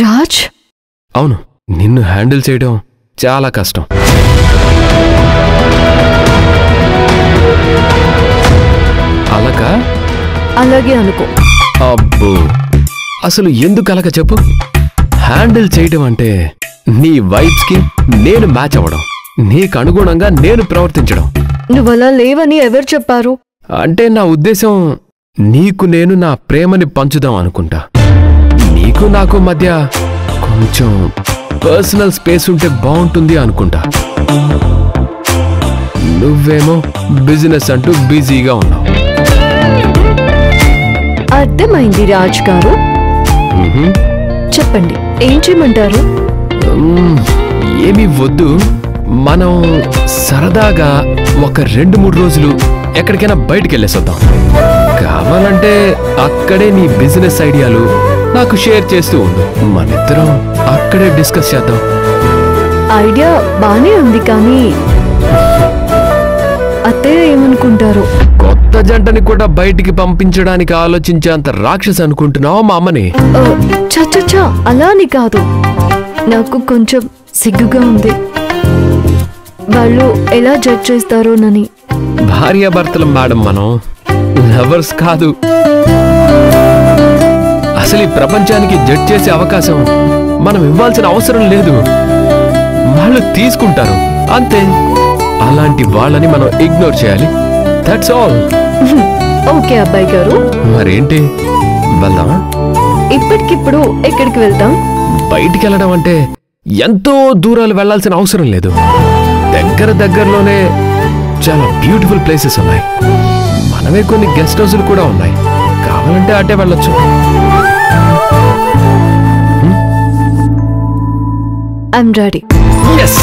రాజ్, అవును, నిన్ను హ్యాండిల్ చేయడం చాలా కష్టం. అలాగా? అలాగే అనుకో. అబ్బో, అసలు ఎందుకు అలాగ చెప్పు? హ్యాండిల్ చేయడం అంటే నీ వైబ్స్ కి నేను మ్యాచ్ అవ్వడం, నీకు అనుగుణంగా నేను ప్రవర్తించడం. నువ్వలా లేవని ఎవరు చెప్పారు? అంటే నా ఉద్దేశం, నీకు నేను నా ప్రేమని పంచుదాం అనుకుంటా. నీకు నాకు మధ్య కొంచెం పర్సనల్ స్పేస్ ఉంటే బాగుంటుంది అనుకుంటా. నువ్వేమో బిజినెస్ అంటూ బిజీగా ఉన్నావు. అర్థమైంది రాజ్ గారు. చెప్పండి, ఏం చేయమంటారు? ఏమీ వద్దు, మనం సరదాగా ఒక 2-3 రోజులు ఎక్కడికైనా బయటికి వెళ్ళేసొద్దాం. కావాలంటే అక్కడే నీ బిజినెస్ ఐడియాలు నాకు షేర్ చేస్తూ ఉండు. మనిద్దరం అక్కడే డిస్కస్ చేద్దాం. ఐడియా బానే ఉంది, కానీ అత్తయ్య ఏమనుకుంటారు? కొత్త జంటని కూడా బయటికి పంపించడానికి ఆలోచించేంత రాక్షస్ అనుకుంటున్నావా మా అమ్మని? చచ్చా, అలా అని కాదు, నాకు కొంచెం సిగ్గుగా ఉంది. వాళ్ళు ఎలా జడ్జ్ చేస్తారోనని. భార్యాభర్తలు మేడం, మనం లవర్స్ కాదు. అసలు ఈ ప్రపంచానికి జడ్జ్ చేసే అవకాశం మనం ఇవ్వాల్సిన అవసరం లేదు. వాళ్ళు తీసుకుంటారు అంతే. అలాంటి వాళ్ళని మనం ఇగ్నోర్ చేయాలి. That's all. ఓకే అబ్బాయి గారు. మరేంటి, వెళ్దామా? ఇప్పటికిప్పుడు ఎక్కడికి వెళ్తాం? బయటికి వెళ్ళడం అంటే ఎంతో దూరాలు వెళ్లాల్సిన అవసరం లేదు. దగ్గరలోనే చాలా బ్యూటిఫుల్ ప్లేసెస్ ఉన్నాయి. మనమే కొన్ని గెస్ట్ హౌస్లు కూడా ఉన్నాయి. కావాలంటే అటే వెళ్ళొచ్చు. I'm ready. Yes.